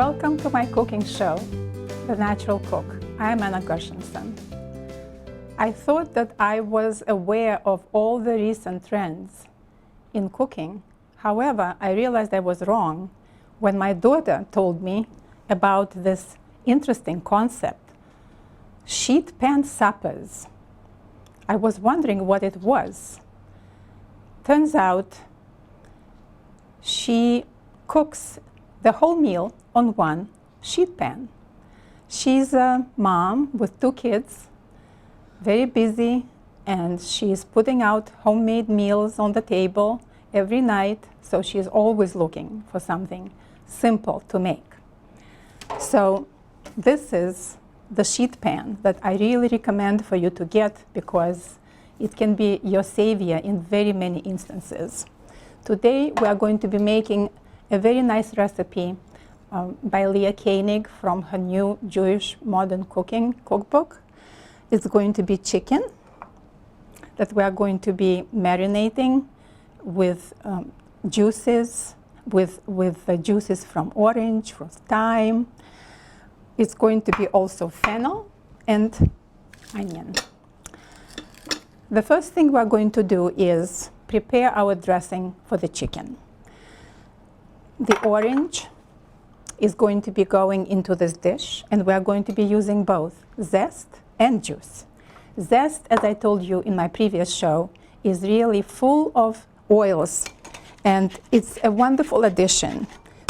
Welcome to my cooking show, The Natural Cook. I'm Gershenson. I thought that I was aware of all the recent trends in cooking. However, I realized I was wrong when my daughter told me about this interesting concept, sheet pan suppers. I was wondering what it was. Turns out she cooks the whole meal on one sheet pan. She's a mom with 2 kids, very busy, and she's putting out homemade meals on the table every night, so she's always looking for something simple to make. So this is the sheet pan that I really recommend for you to get because it can be your savior in very many instances. Today we are going to be making a very nice recipe by Leah Koenig from her new Jewish modern cooking cookbook. It's going to be chicken that we are going to be marinating with juices, with the juices from orange, from thyme. It's going to be also fennel and onion. The first thing we're going to do is prepare our dressing for the chicken. The orange is going to be going into this dish, and we're going to be using both zest and juice. Zest, as I told you in my previous show, is really full of oils, and it's a wonderful addition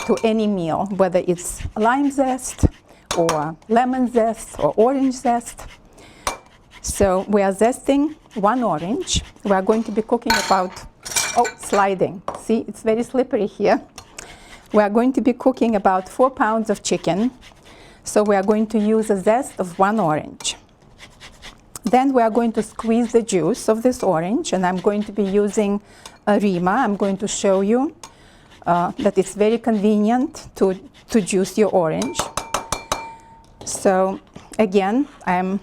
to any meal, whether it's lime zest or lemon zest or orange zest. So we are zesting 1 orange. We are going to be cooking about, sliding. See, it's very slippery here. We are going to be cooking about 4 pounds of chicken. So we are going to use a zest of 1 orange. Then we are going to squeeze the juice of this orange, and I'm going to be using a rima. I'm going to show you that it's very convenient to juice your orange. So again, I'm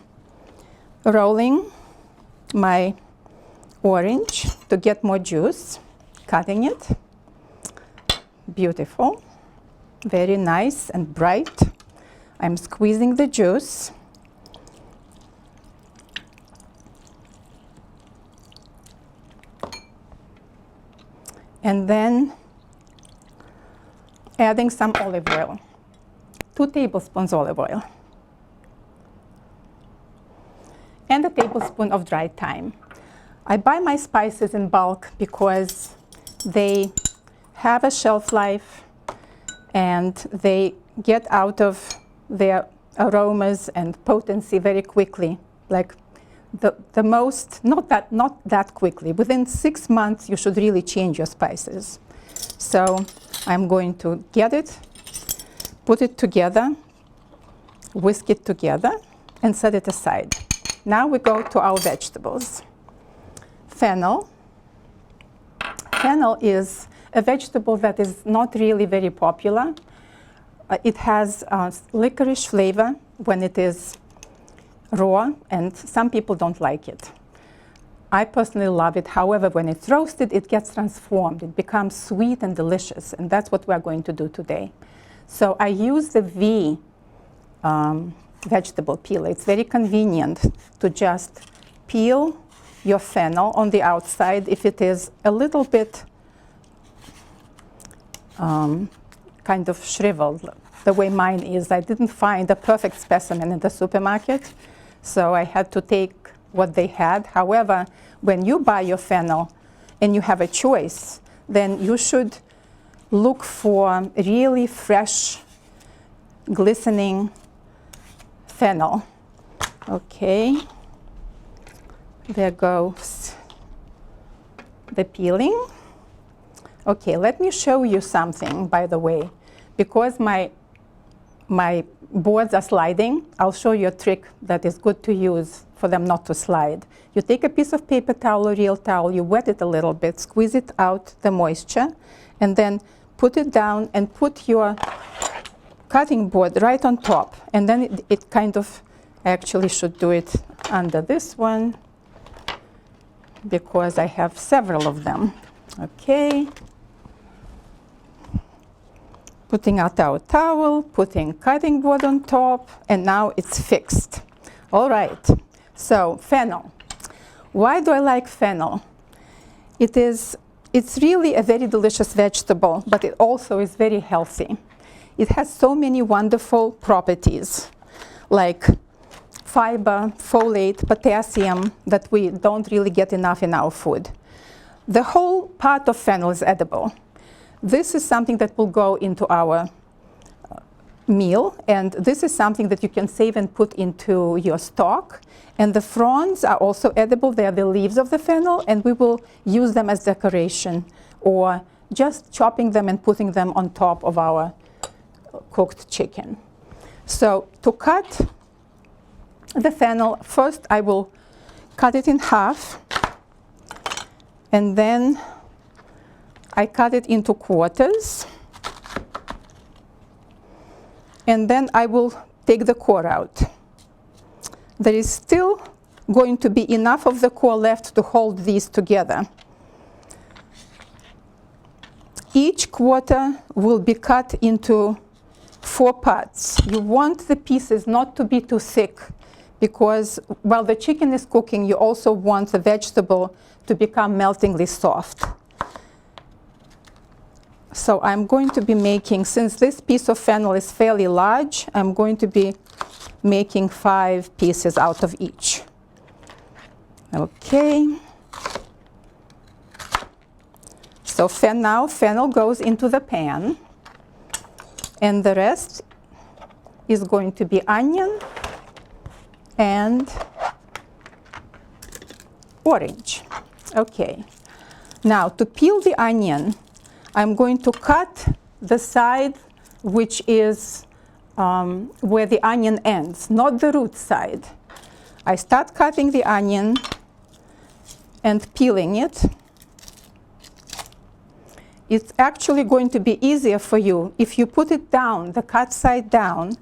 rolling my orange to get more juice, cutting it. Beautiful, very nice and bright. I'm squeezing the juice. And then adding some olive oil, 2 tablespoons olive oil. And a tablespoon of dried thyme. I buy my spices in bulk because they have a shelf life and they get out of their aromas and potency very quickly. Like the most, not that quickly. Within 6 months, you should really change your spices. So I'm going to get it, put it together, whisk it together, and set it aside. Now we go to our vegetables. Fennel. Fennel is a vegetable that is not really very popular. It has licorice flavor when it is raw, and some people don't like it. I personally love it. However, when it's roasted, it gets transformed. It becomes sweet and delicious, and that's what we're going to do today. So I use the V vegetable peeler. It's very convenient to just peel your fennel on the outside if it is a little bit kind of shriveled, the way mine is. I didn't find a perfect specimen in the supermarket, so I had to take what they had. However, when you buy your fennel and you have a choice, then you should look for really fresh, glistening fennel. Okay, there goes the peeling. Okay, let me show you something, by the way. Because my boards are sliding, I'll show you a trick that is good to use for them not to slide. You take a piece of paper towel or real towel, you wet it a little bit, squeeze it out, the moisture, and then put it down and put your cutting board right on top. And then it kind of, I actually should do it under this one because I have several of them. Okay. putting out our towel, putting cutting board on top, and now it's fixed. All right, so fennel. Why do I like fennel? It's really a very delicious vegetable, but it also is very healthy. It has so many wonderful properties, like fiber, folate, potassium, that we don't really get enough in our food. The whole part of fennel is edible. This is something that will go into our meal, and this is something that you can save and put into your stock. And the fronds are also edible. They are the leaves of the fennel, and we will use them as decoration, or just chopping them and putting them on top of our cooked chicken. So to cut the fennel, first I will cut it in half, and then I cut it into quarters, and then I will take the core out. There is still going to be enough of the core left to hold these together. Each quarter will be cut into 4 parts. You want the pieces not to be too thick, because while the chicken is cooking, you also want the vegetable to become meltingly soft. So I'm going to be making, since this piece of fennel is fairly large, I'm going to be making 5 pieces out of each. Okay. So now fennel goes into the pan, and the rest is going to be onion and orange. Okay. Now to peel the onion, I'm going to cut the side which is where the onion ends, not the root side. I start cutting the onion and peeling it. It's actually going to be easier for you if you put it down, the cut side down,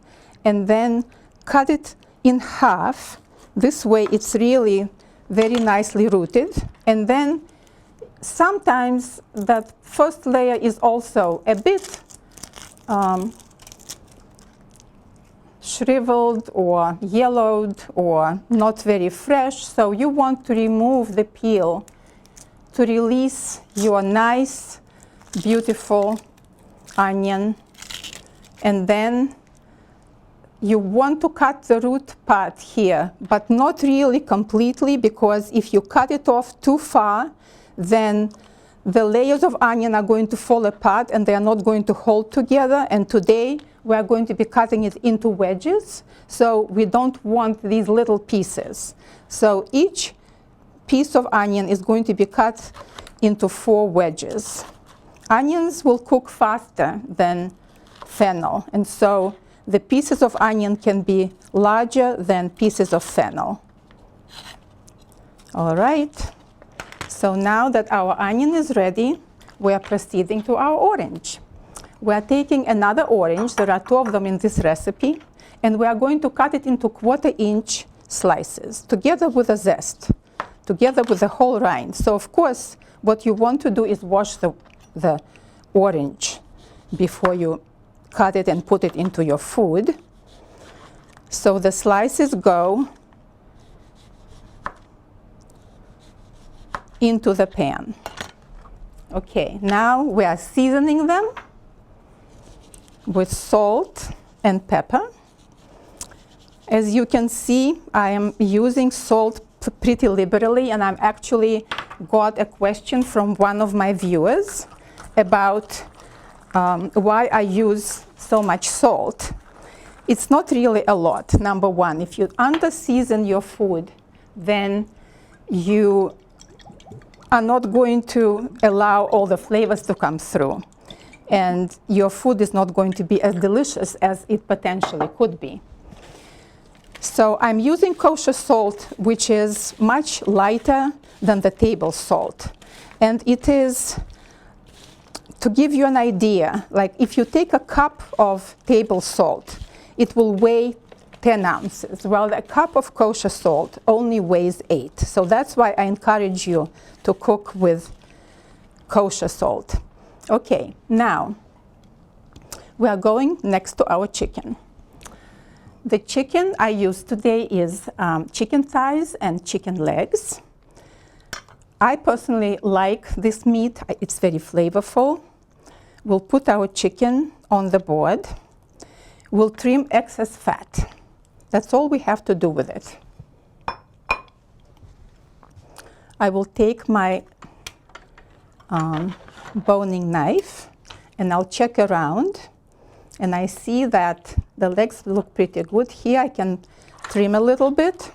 and then cut it in half. This way it's really very nicely rooted. And then sometimes that first layer is also a bit shriveled or yellowed or not very fresh. So you want to remove the peel to release your nice, beautiful onion. And then you want to cut the root part here, but not really completely, because if you cut it off too far, then the layers of onion are going to fall apart and they are not going to hold together. And today we are going to be cutting it into wedges, so we don't want these little pieces. So each piece of onion is going to be cut into 4 wedges. Onions will cook faster than fennel, and so the pieces of onion can be larger than pieces of fennel. All right. So now that our onion is ready, we are proceeding to our orange. We are taking another orange, there are 2 of them in this recipe, and we are going to cut it into 1/4-inch slices, together with the zest, together with the whole rind. So of course, what you want to do is wash the orange before you cut it and put it into your food. So the slices go into the pan. Okay, now we are seasoning them with salt and pepper. As you can see, I am using salt pretty liberally, and I'm actually got a question from one of my viewers about why I use so much salt. It's not really a lot. Number one, if you under-season your food, then you are not going to allow all the flavors to come through, and your food is not going to be as delicious as it potentially could be. So I'm using kosher salt, which is much lighter than the table salt. And it is, to give you an idea, like if you take a cup of table salt, it will weigh 10 ounces. Well, a cup of kosher salt only weighs 8. So that's why I encourage you to cook with kosher salt. Okay, now, we are going next to our chicken. The chicken I used today is chicken thighs and chicken legs. I personally like this meat. It's very flavorful. We'll put our chicken on the board. We'll trim excess fat. That's all we have to do with it. I will take my boning knife and I'll check around, and I see that the legs look pretty good. Here I can trim a little bit.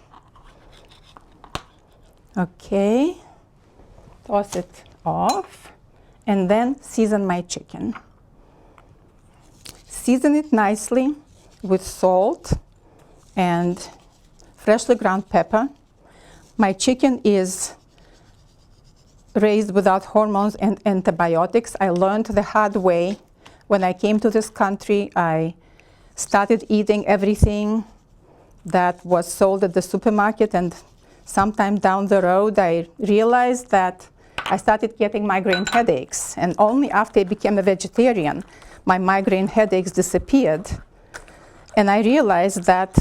Okay, toss it off, and then season my chicken. Season it nicely with salt and freshly ground pepper. My chicken is raised without hormones and antibiotics. I learned the hard way. When I came to this country, I started eating everything that was sold at the supermarket, and sometime down the road I realized that I started getting migraine headaches, and only after I became a vegetarian my migraine headaches disappeared. And I realized that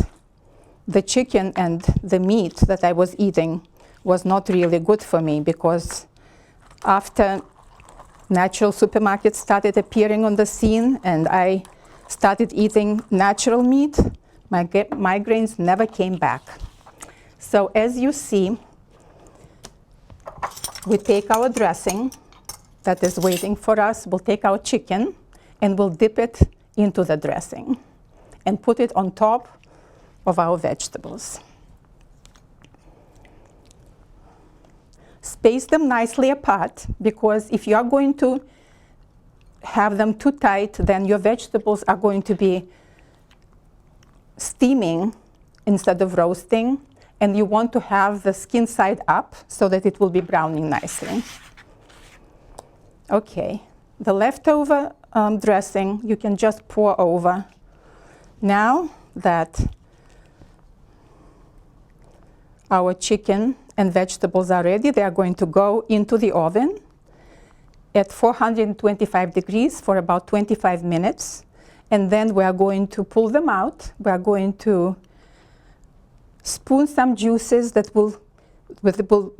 the chicken and the meat that I was eating was not really good for me, because after natural supermarkets started appearing on the scene and I started eating natural meat, my migraines never came back. So as you see, we take our dressing that is waiting for us. We'll take our chicken and we'll dip it into the dressing and put it on top of our vegetables. Space them nicely apart, because if you are going to have them too tight, then your vegetables are going to be steaming instead of roasting, and you want to have the skin side up so that it will be browning nicely. Okay, the leftover dressing you can just pour over. Now that our chicken and vegetables are ready, they are going to go into the oven at 425 degrees for about 25 minutes. And then we are going to pull them out. We are going to spoon some juices that will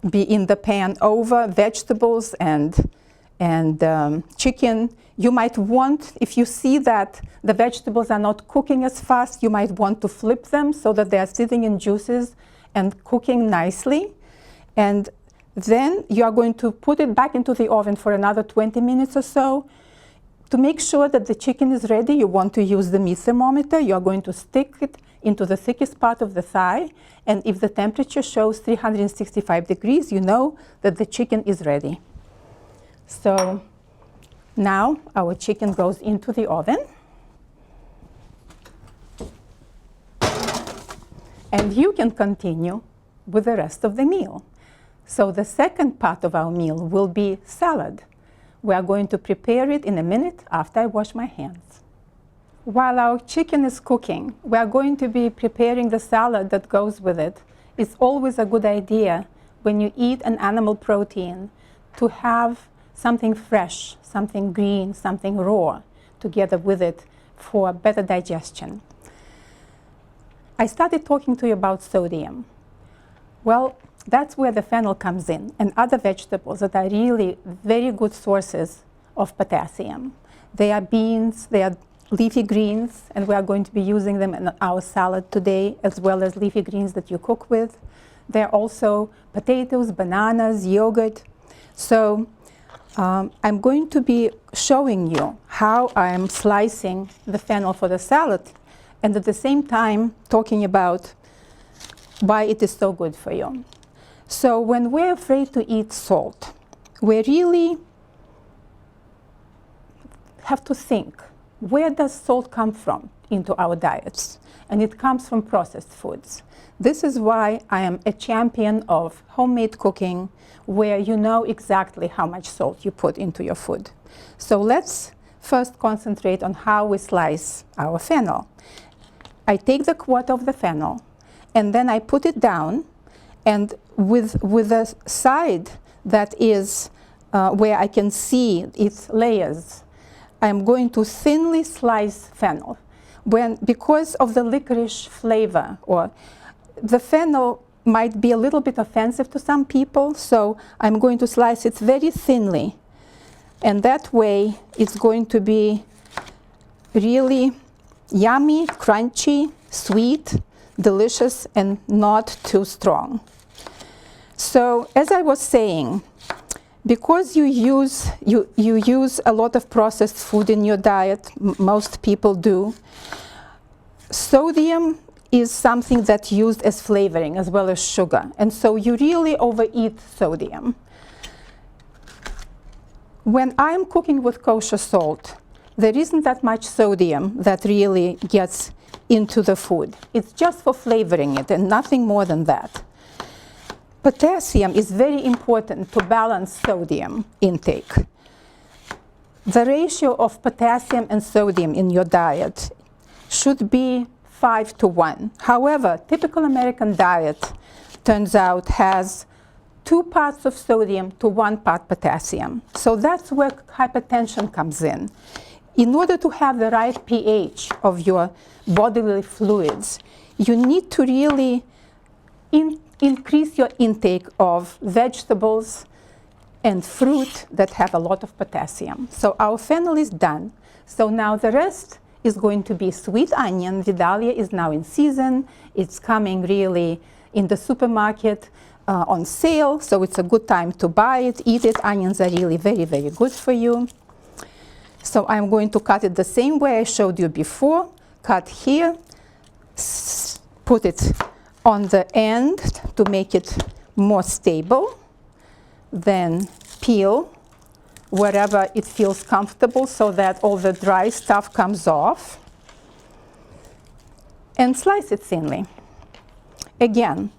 be in the pan over vegetables and chicken. You might want, if you see that the vegetables are not cooking as fast, you might want to flip them so that they are sitting in juices and cooking nicely. And then you are going to put it back into the oven for another 20 minutes or so. To make sure that the chicken is ready, you want to use the meat thermometer. You are going to stick it into the thickest part of the thigh, and if the temperature shows 365 degrees, you know that the chicken is ready. So now our chicken goes into the oven. And you can continue with the rest of the meal. So the second part of our meal will be salad. We are going to prepare it in a minute after I wash my hands. While our chicken is cooking, we are going to be preparing the salad that goes with it. It's always a good idea when you eat an animal protein to have something fresh, something green, something raw together with it for better digestion. I started talking to you about sodium. Well, that's where the fennel comes in, and other vegetables that are really very good sources of potassium. They are beans, they are leafy greens, and we are going to be using them in our salad today, as well as leafy greens that you cook with. There are also potatoes, bananas, yogurt. So I'm going to be showing you how I'm slicing the fennel for the salad, and at the same time talking about why it is so good for you. So when we're afraid to eat salt, we really have to think, where does salt come from into our diets? And it comes from processed foods. This is why I am a champion of homemade cooking, where you know exactly how much salt you put into your food. So let's first concentrate on how we slice our fennel. I take the quarter of the fennel, and then I put it down, and with the side that is where I can see its layers, I'm going to thinly slice fennel. Because of the licorice flavor, or the fennel might be a little bit offensive to some people, so I'm going to slice it very thinly. And that way, it's going to be really yummy, crunchy, sweet, delicious, and not too strong. So, as I was saying, because you use a lot of processed food in your diet, most people do, sodium is something that's used as flavoring as well as sugar. And so you really overeat sodium. When I'm cooking with kosher salt, there isn't that much sodium that really gets into the food. It's just for flavoring it and nothing more than that. Potassium is very important to balance sodium intake. The ratio of potassium and sodium in your diet should be 5:1. However, typical American diet turns out has 2 parts of sodium to 1 part potassium. So that's where hypertension comes in. In order to have the right pH of your bodily fluids, you need to really increase your intake of vegetables and fruit that have a lot of potassium. So our fennel is done. So now the rest is going to be sweet onion. Vidalia is now in season. It's coming really in the supermarket on sale, so it's a good time to buy it, eat it. Onions are really very, very good for you. So I'm going to cut it the same way I showed you before. Cut here, put it on the end to make it more stable. Then peel wherever it feels comfortable so that all the dry stuff comes off. And slice it thinly. Again,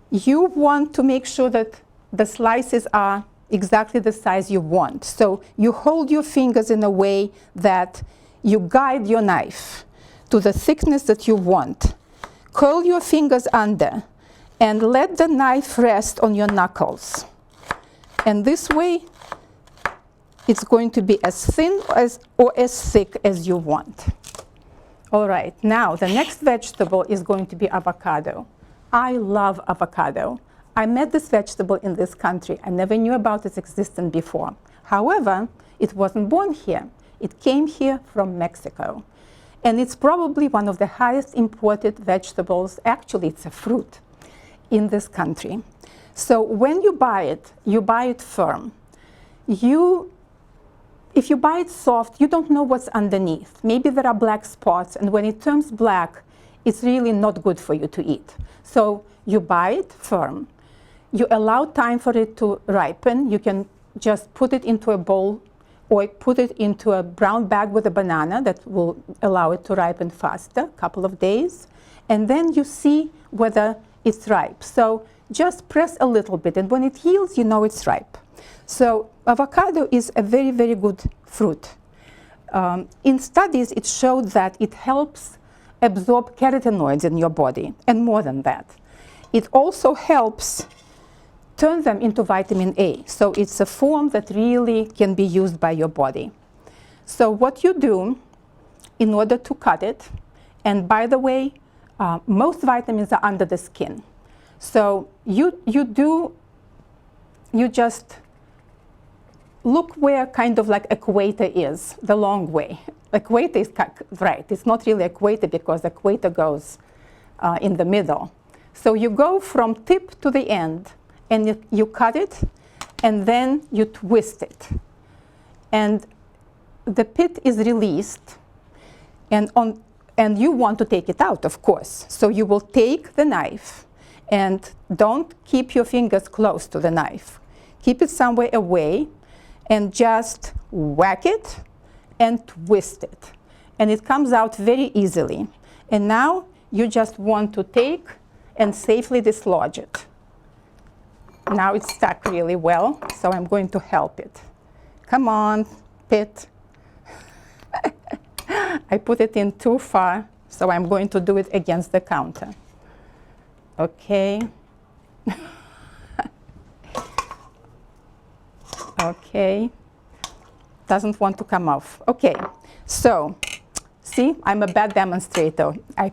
you want to make sure that the slices are exactly the size you want. So you hold your fingers in a way that you guide your knife to the thickness that you want. Curl your fingers under and let the knife rest on your knuckles. And this way, it's going to be as thin or as thick as you want. All right, now the next vegetable is going to be avocado. I love avocado. I met this vegetable in this country. I never knew about its existence before. However, it wasn't born here. It came here from Mexico. And it's probably one of the highest imported vegetables. Actually, it's a fruit in this country. So when you buy it firm. If you buy it soft, you don't know what's underneath. Maybe there are black spots, and when it turns black, it's really not good for you to eat. So you buy it firm. You allow time for it to ripen. You can just put it into a bowl or put it into a brown bag with a banana that will allow it to ripen faster, a couple of days. And then you see whether it's ripe. So just press a little bit, and when it heals, you know it's ripe. So avocado is a very, very good fruit. In studies, it showed that it helps absorb carotenoids in your body, and more than that. It also helps turn them into vitamin A. So it's a form that really can be used by your body. So what you do in order to cut it, and by the way, most vitamins are under the skin. So you just look where kind of like equator is, the long way. Equator is right. It's not really equator because equator goes in the middle. So you go from tip to the end, and you cut it, and then you twist it. And the pit is released, and you want to take it out, of course. So you will take the knife, and don't keep your fingers close to the knife. Keep it somewhere away, and just whack it and twist it. And it comes out very easily. And now you just want to take and safely dislodge it. Now it's stuck really well, so I'm going to help it. Come on, pit. I put it in too far, so I'm going to do it against the counter. Okay. Okay. doesn't want to come off. Okay, so see, I'm a bad demonstrator. I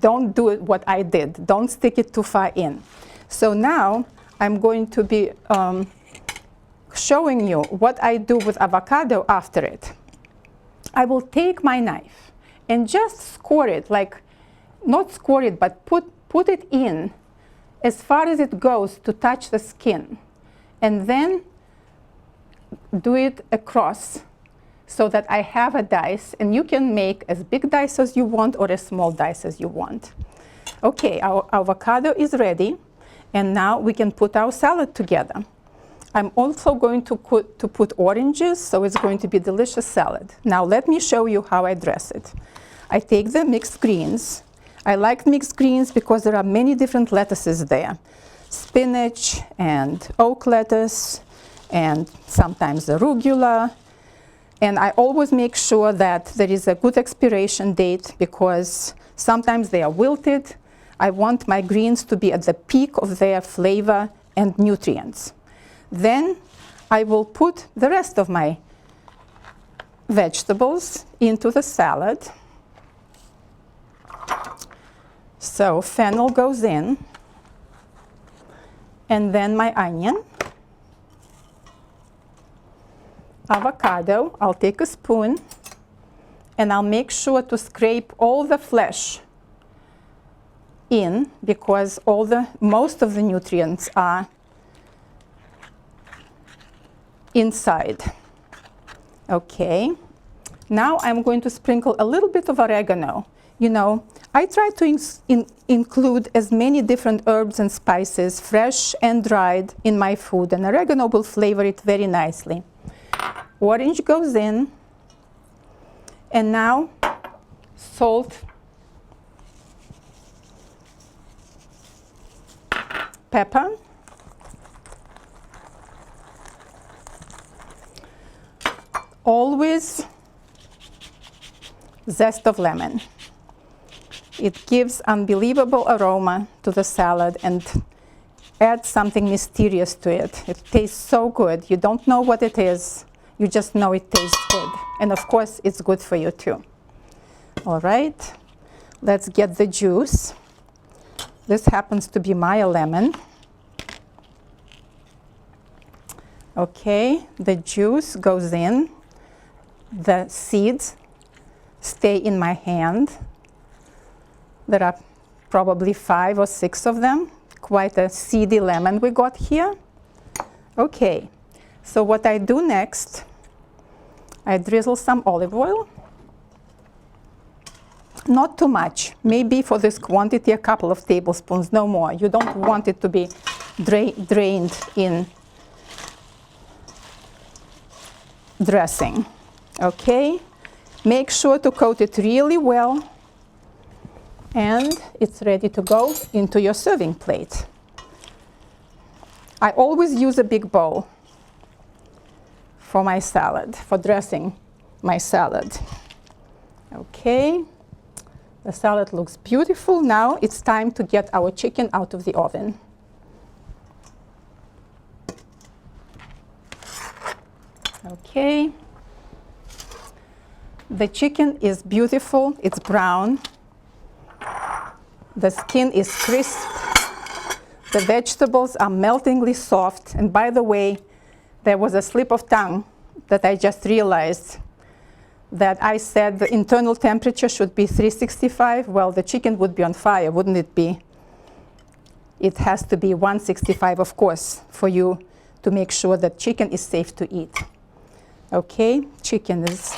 don't do it what I did. Don't stick it too far in. So now I'm going to be showing you what I do with avocado after it. I will take my knife and just score it, like, not score it, but put it in as far as it goes to touch the skin. And then do it across so that I have a dice, and you can make as big dice as you want or as small dice as you want. Okay, our avocado is ready, and now we can put our salad together. I'm also going to put oranges, so it's going to be delicious salad. Now let me show you how I dress it. I take the mixed greens. I like mixed greens because there are many different lettuces there. Spinach and oak lettuce and sometimes arugula. And I always make sure that there is a good expiration date because sometimes they are wilted. I want my greens to be at the peak of their flavor and nutrients. Then I will put the rest of my vegetables into the salad. So fennel goes in, and then my onion. Avocado, I'll take a spoon, and I'll make sure to scrape all the flesh in because most of the nutrients are inside. Okay, now I'm going to sprinkle a little bit of oregano. You know, I try to include as many different herbs and spices, fresh and dried, in my food, and oregano will flavor it very nicely. Orange goes in, and now salt, pepper, always zest of lemon. It gives unbelievable aroma to the salad and adds something mysterious to it. It tastes so good. You don't know what it is. You just know it tastes good. And of course, it's good for you too. All right, let's get the juice. This happens to be my lemon. Okay, the juice goes in. The seeds stay in my hand. There are probably 5 or 6 of them. Quite a seedy lemon we got here. Okay, so what I do next, I drizzle some olive oil. Not too much. Maybe for this quantity, a couple of tablespoons, no more. You don't want it to be drained in dressing. Okay, make sure to coat it really well, and it's ready to go into your serving plate. I always use a big bowl for my salad, for dressing my salad. Okay, the salad looks beautiful. Now it's time to get our chicken out of the oven. Okay, the chicken is beautiful. It's brown. The skin is crisp. The vegetables are meltingly soft. And by the way, there was a slip of tongue that I just realized, that I said the internal temperature should be 365. Well, the chicken would be on fire, wouldn't it be? It has to be 165, of course, for you to make sure that chicken is safe to eat. Okay, chicken is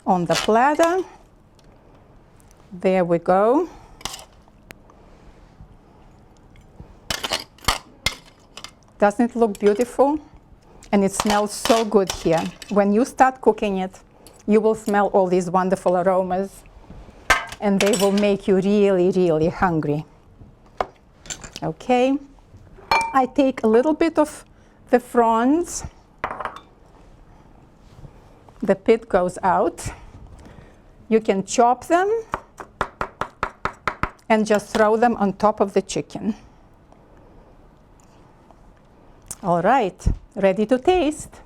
on the platter. There we go. Doesn't it look beautiful? And it smells so good here. When you start cooking it, you will smell all these wonderful aromas, and they will make you really, really hungry. Okay, I take a little bit of the fronds. The pit goes out. You can chop them and just throw them on top of the chicken. All right, ready to taste.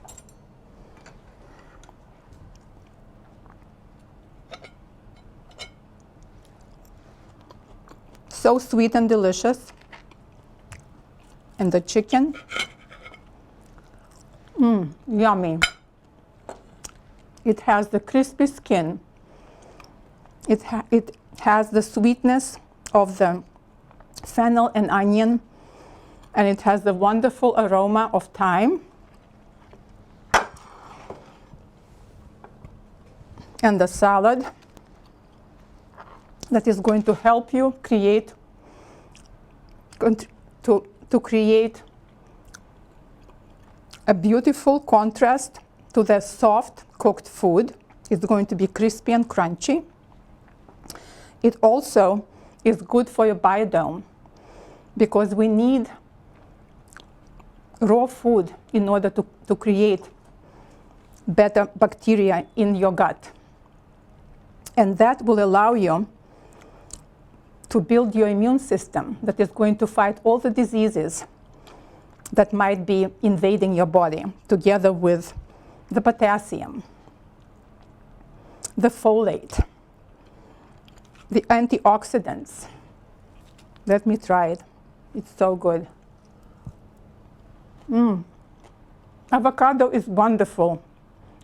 so sweet and delicious. And the chicken, yummy. It has the crispy skin. It has the sweetness of the fennel and onion, and it has the wonderful aroma of thyme. And the salad that is going to help you create a beautiful contrast to the soft cooked food. It's going to be crispy and crunchy. It also is good for your biodome because we need raw food in order to create better bacteria in your gut. And that will allow you to build your immune system that is going to fight all the diseases that might be invading your body, together with the potassium, the folate, the antioxidants. Let me try it. It's so good. Avocado is wonderful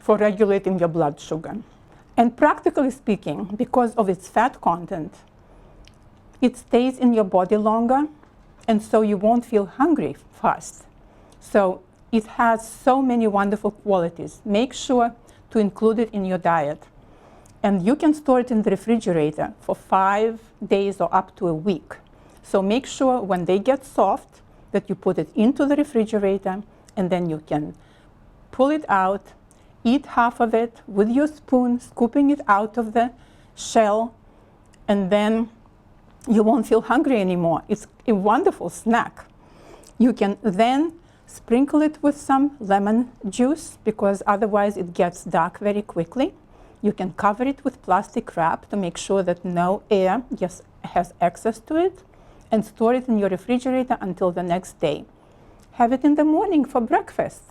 for regulating your blood sugar. And practically speaking, because of its fat content, it stays in your body longer, and so you won't feel hungry fast. So it has so many wonderful qualities. Make sure to include it in your diet. And you can store it in the refrigerator for 5 days or up to a week. So make sure when they get soft that you put it into the refrigerator, and then you can pull it out, eat half of it with your spoon, scooping it out of the shell, and then you won't feel hungry anymore. It's a wonderful snack. You can then sprinkle it with some lemon juice because otherwise it gets dark very quickly. You can cover it with plastic wrap to make sure that no air has access to it, and store it in your refrigerator until the next day. Have it in the morning for breakfast.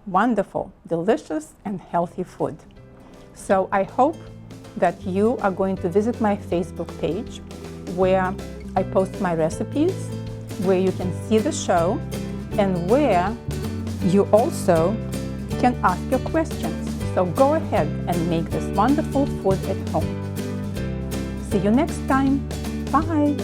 Wonderful, delicious, and healthy food. So I hope that you are going to visit my Facebook page where I post my recipes, where you can see the show, and where you also can ask your questions. So go ahead and make this wonderful food at home. See you next time. Bye.